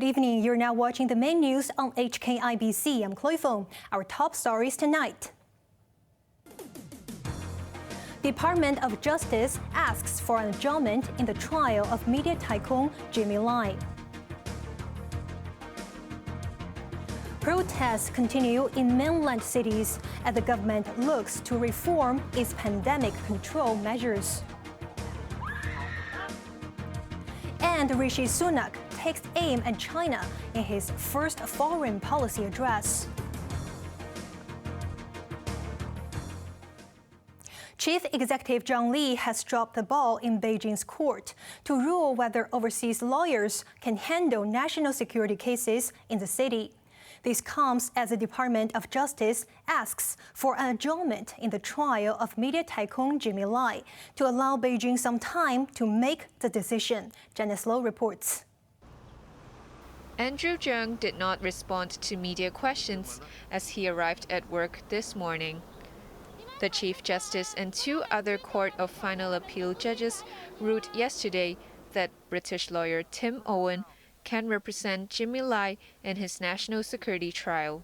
Good evening. You're now watching the main news on HKIBC. I'm Chloe Feng. Our top stories tonight. Department of Justice asks for an adjournment in the trial of media tycoon Jimmy Lai. Protests continue in mainland cities as the government looks to reform its pandemic control measures. And Rishi Sunak takes aim at China in his first foreign policy address. Chief Executive Zhang Li has dropped the ball in Beijing's court to rule whether overseas lawyers can handle national security cases in the city. This comes as the Department of Justice asks for an adjournment in the trial of media tycoon Jimmy Lai to allow Beijing some time to make the decision. Janice Low reports. Andrew Zheng did not respond to media questions as he arrived at work this morning. The Chief Justice and two other Court of Final Appeal judges ruled yesterday that British lawyer Tim Owen can represent Jimmy Lai in his national security trial.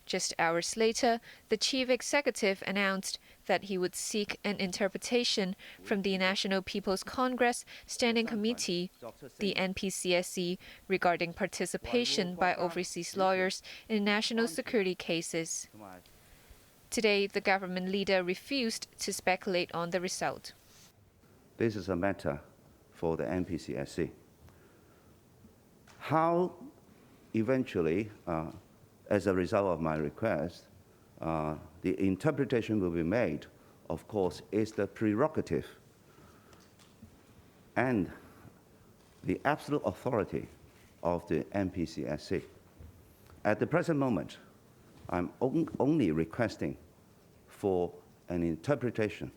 Just hours later, the chief executive announced that he would seek an interpretation from the National People's Congress Standing Committee, the NPCSC, regarding participation by overseas lawyers in national security cases. Today, the government leader refused to speculate on the result. This is a matter for the NPCSC. How eventually, as a result of my request, the interpretation will be made, of course, is the prerogative and the absolute authority of the NPCSC. At the present moment, I'm only requesting for an interpretation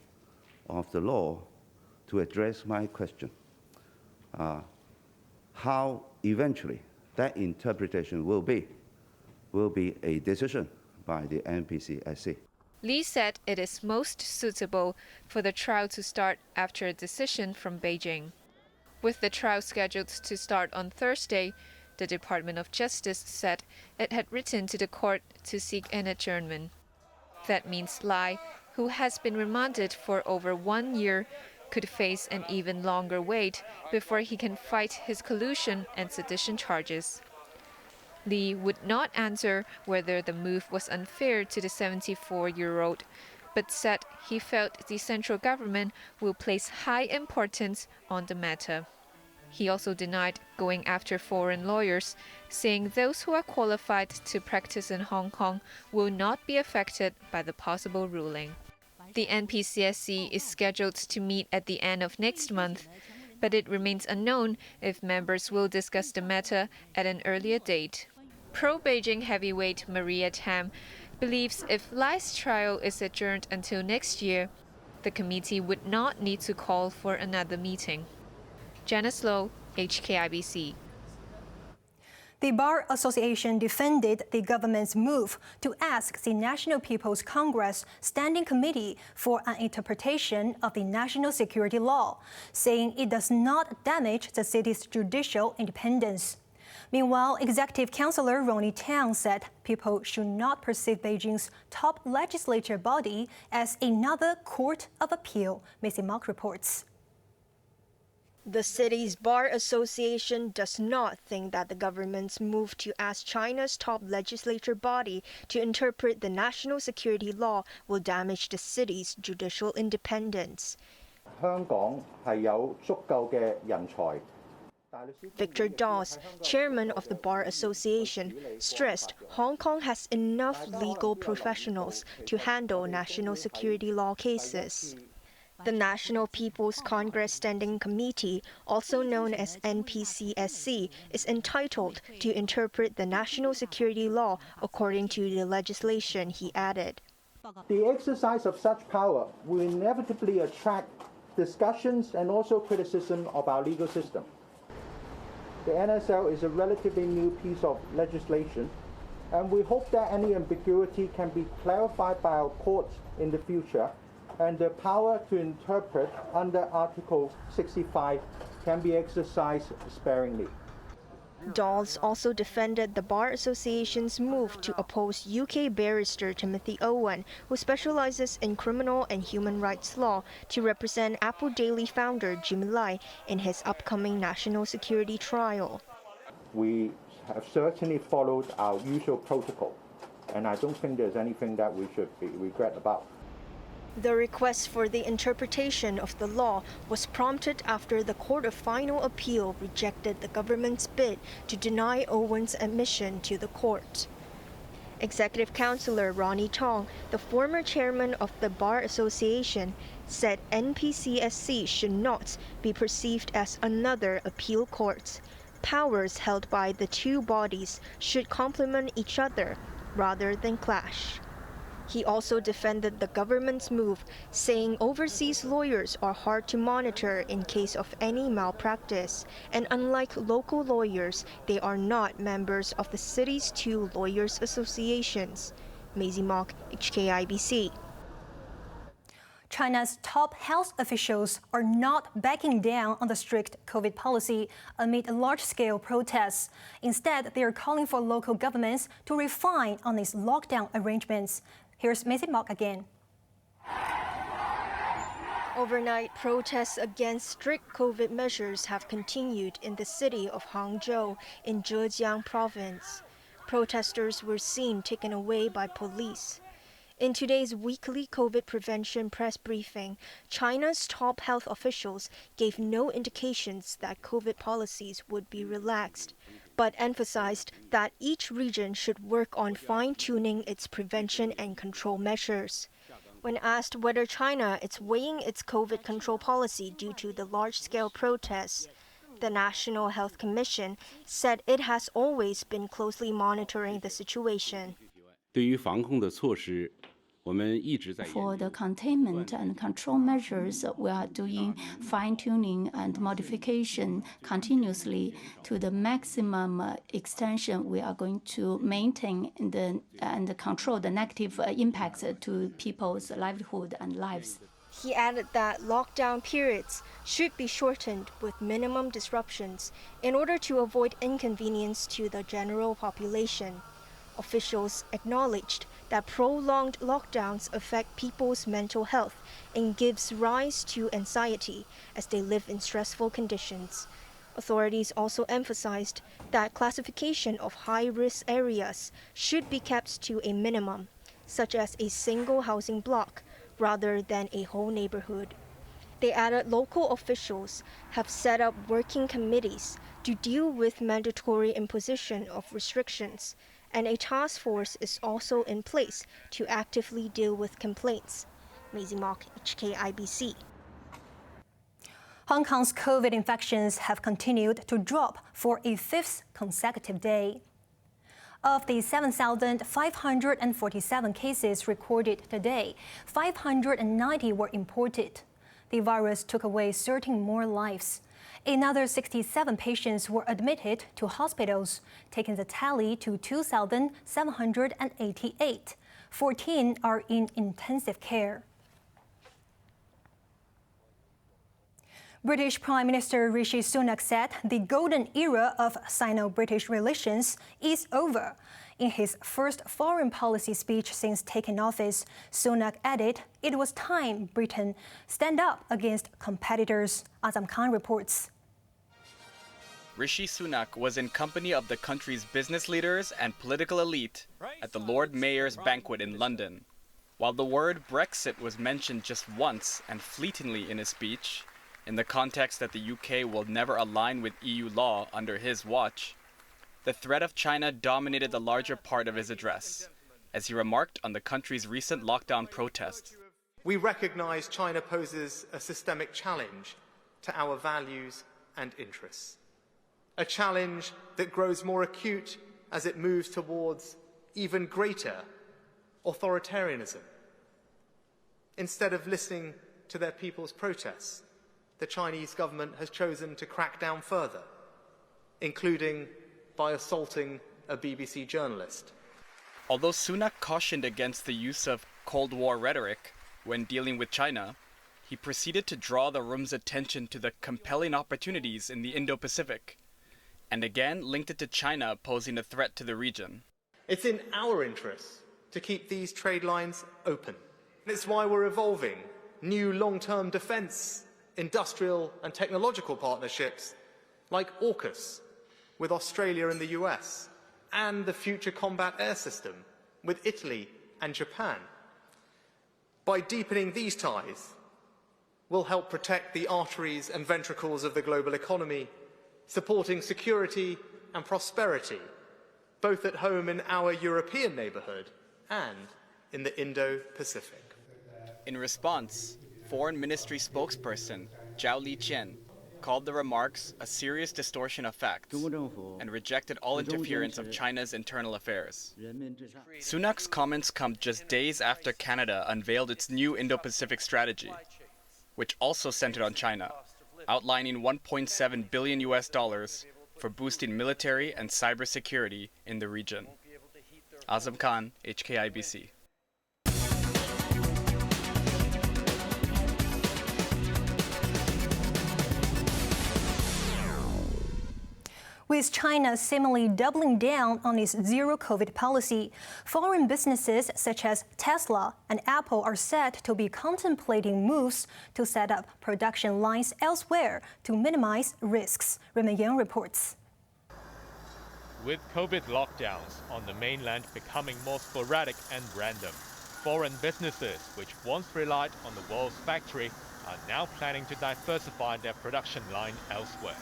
of the law to address my question. How eventually that interpretation will be a decision by the NPCSC. Li said it is most suitable for the trial to start after a decision from Beijing. With the trial scheduled to start on Thursday, the Department of Justice said it had written to the court to seek an adjournment. That means Lai, who has been remanded for over 1 year, could face an even longer wait before he can fight his collusion and sedition charges. Li would not answer whether the move was unfair to the 74-year-old, but said he felt the central government will place high importance on the matter. He also denied going after foreign lawyers, saying those who are qualified to practice in Hong Kong will not be affected by the possible ruling. The NPCSC is scheduled to meet at the end of next month, but it remains unknown if members will discuss the matter at an earlier date. Pro-Beijing heavyweight Maria Tam believes if Lai's trial is adjourned until next year, the committee would not need to call for another meeting. Janice Low, HKIBC. The Bar Association defended the government's move to ask the National People's Congress Standing Committee for an interpretation of the national security law, saying it does not damage the city's judicial independence. Meanwhile, Executive Councillor Ronnie Tang said people should not perceive Beijing's top legislature body as another court of appeal. Macy Mock reports. The city's Bar Association does not think that the government's move to ask China's top legislature body to interpret the national security law will damage the city's judicial independence. Victor Dawes, chairman of the Bar Association, stressed Hong Kong has enough legal professionals to handle national security law cases. The National People's Congress Standing Committee, also known as NPCSC, is entitled to interpret the national security law according to the legislation, he added. The exercise of such power will inevitably attract discussions and also criticism of our legal system. The NSL is a relatively new piece of legislation, and we hope that any ambiguity can be clarified by our courts in the future, and the power to interpret under Article 65 can be exercised sparingly. Dawes also defended the Bar Association's move to oppose UK barrister Timothy Owen, who specializes in criminal and human rights law, to represent Apple Daily founder Jimmy Lai in his upcoming national security trial. We have certainly followed our usual protocol, and I don't think there's anything that we should be regret about. The request for the interpretation of the law was prompted after the Court of Final Appeal rejected the government's bid to deny Owen's admission to the court. Executive Councillor Ronnie Tong, the former chairman of the Bar Association, said NPCSC should not be perceived as another appeal court. Powers held by the two bodies should complement each other rather than clash. He also defended the government's move, saying overseas lawyers are hard to monitor in case of any malpractice, and unlike local lawyers, they are not members of the city's two lawyers' associations. Maisie Mock, HKIBC. China's top health officials are not backing down on the strict COVID policy amid large-scale protests. Instead, they are calling for local governments to refine on its lockdown arrangements. Here's Maisie Mock again. Overnight protests against strict COVID measures have continued in the city of Hangzhou in Zhejiang province. Protesters were seen taken away by police. In today's weekly COVID prevention press briefing, China's top health officials gave no indications that COVID policies would be relaxed, but emphasized that each region should work on fine-tuning its prevention and control measures. When asked whether China is weighing its COVID control policy due to the large-scale protests, the National Health Commission said it has always been closely monitoring the situation. For the containment and control measures, we are doing fine-tuning and modification continuously to the maximum extension. We are going to maintain and control the negative impacts to people's livelihood and lives. He added that lockdown periods should be shortened with minimum disruptions in order to avoid inconvenience to the general population. Officials acknowledged that prolonged lockdowns affect people's mental health and gives rise to anxiety as they live in stressful conditions. Authorities also emphasized that classification of high-risk areas should be kept to a minimum, such as a single housing block rather than a whole neighborhood. They added local officials have set up working committees to deal with mandatory imposition of restrictions, and a task force is also in place to actively deal with complaints. Maisie Mock, HKIBC. Hong Kong's COVID infections have continued to drop for a fifth consecutive day. Of the 7,547 cases recorded today, 590 were imported. The virus took away 13 more lives. Another 67 patients were admitted to hospitals, taking the tally to 2,788. 14 are in intensive care. British Prime Minister Rishi Sunak said the golden era of Sino-British relations is over. In his first foreign policy speech since taking office, Sunak added it was time Britain stand up against competitors. Azam Khan reports. Rishi Sunak was in company of the country's business leaders and political elite at the Lord Mayor's banquet in London. While the word Brexit was mentioned just once and fleetingly in his speech, in the context that the UK will never align with EU law under his watch, the threat of China dominated the larger part of his address, as he remarked on the country's recent lockdown protests. We recognise China poses a systemic challenge to our values and interests. A challenge that grows more acute as it moves towards even greater authoritarianism. Instead of listening to their people's protests, the Chinese government has chosen to crack down further, including by assaulting a BBC journalist. Although Sunak cautioned against the use of Cold War rhetoric when dealing with China, he proceeded to draw the room's attention to the compelling opportunities in the Indo-Pacific. and again linked it to China posing a threat to the region. It's in our interests to keep these trade lines open. It's why we're evolving new long-term defence, industrial and technological partnerships like AUKUS with Australia and the US, and the Future Combat Air System with Italy and Japan. By deepening these ties, we'll help protect the arteries and ventricles of the global economy, supporting security and prosperity, both at home in our European neighbourhood and in the Indo-Pacific. In response, Foreign Ministry spokesperson Zhao Lijian called the remarks a serious distortion of facts and rejected all interference of China's internal affairs. Sunak's comments come just days after Canada unveiled its new Indo-Pacific strategy, which also centered on China, outlining $1.7 billion for boosting military and cybersecurity in the region. Azam Khan, HKIBC. With China seemingly doubling down on its zero-COVID policy, foreign businesses such as Tesla and Apple are said to be contemplating moves to set up production lines elsewhere to minimize risks. Raymond Yang reports. With COVID lockdowns on the mainland becoming more sporadic and random, foreign businesses which once relied on the world's factory are now planning to diversify their production line elsewhere.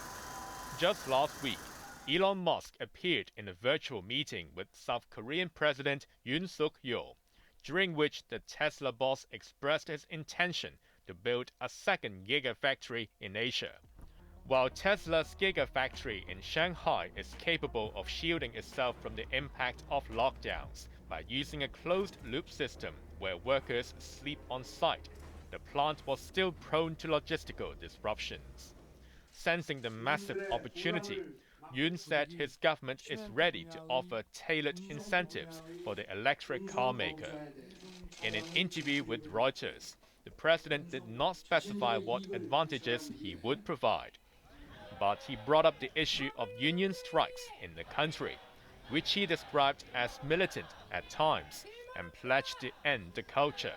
Just last week, Elon Musk appeared in a virtual meeting with South Korean President Yoon Suk-yeol, during which the Tesla boss expressed his intention to build a second gigafactory in Asia. While Tesla's gigafactory in Shanghai is capable of shielding itself from the impact of lockdowns by using a closed-loop system where workers sleep on site, the plant was still prone to logistical disruptions. Sensing the massive opportunity, Yoon said his government is ready to offer tailored incentives for the electric car maker. In an interview with Reuters, the president did not specify what advantages he would provide. But he brought up the issue of union strikes in the country, which he described as militant at times, and pledged to end the culture.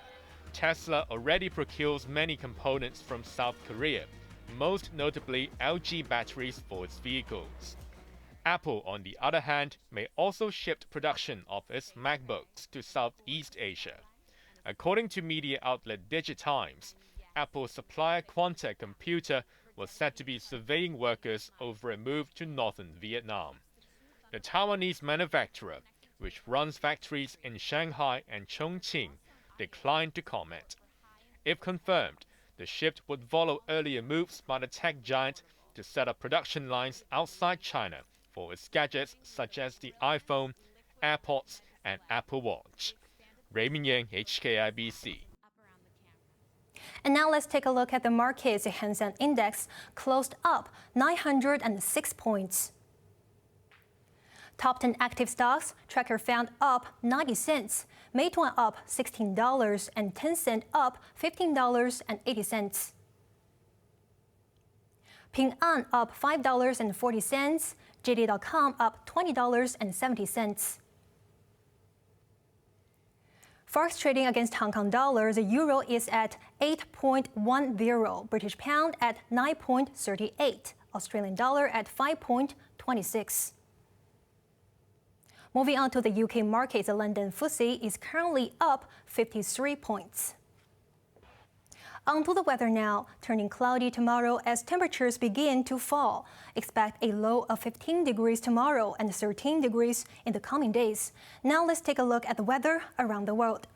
Tesla already procures many components from South Korea, most notably LG batteries for its vehicles. Apple, on the other hand, may also shift production of its MacBooks to Southeast Asia. According to media outlet DigiTimes, Apple supplier Quanta Computer was said to be surveying workers over a move to northern Vietnam. The Taiwanese manufacturer, which runs factories in Shanghai and Chongqing, declined to comment. If confirmed, the shift would follow earlier moves by the tech giant to set up production lines outside China for its gadgets such as the iPhone, AirPods, and Apple Watch. Raymond Yang, HKIBC. And now let's take a look at the markets. The Hang Seng Index closed up 906 points. Top 10 active stocks, tracker found up 90 cents, Meituan up $16, and Tencent up $15.80. Ping An up $5.40, JD.com up $20.70. Forex trading against Hong Kong dollar, the euro is at 8.10, British pound at 9.38, Australian dollar at 5.26. Moving on to the UK market, the London FTSE is currently up 53 points. On to the weather now, turning cloudy tomorrow as temperatures begin to fall. Expect a low of 15 degrees tomorrow and 13 degrees in the coming days. Now let's take a look at the weather around the world.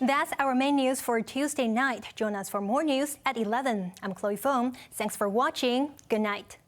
That's our main news for Tuesday night. Join us for more news at 11. I'm Chloe Feng. Thanks for watching. Good night.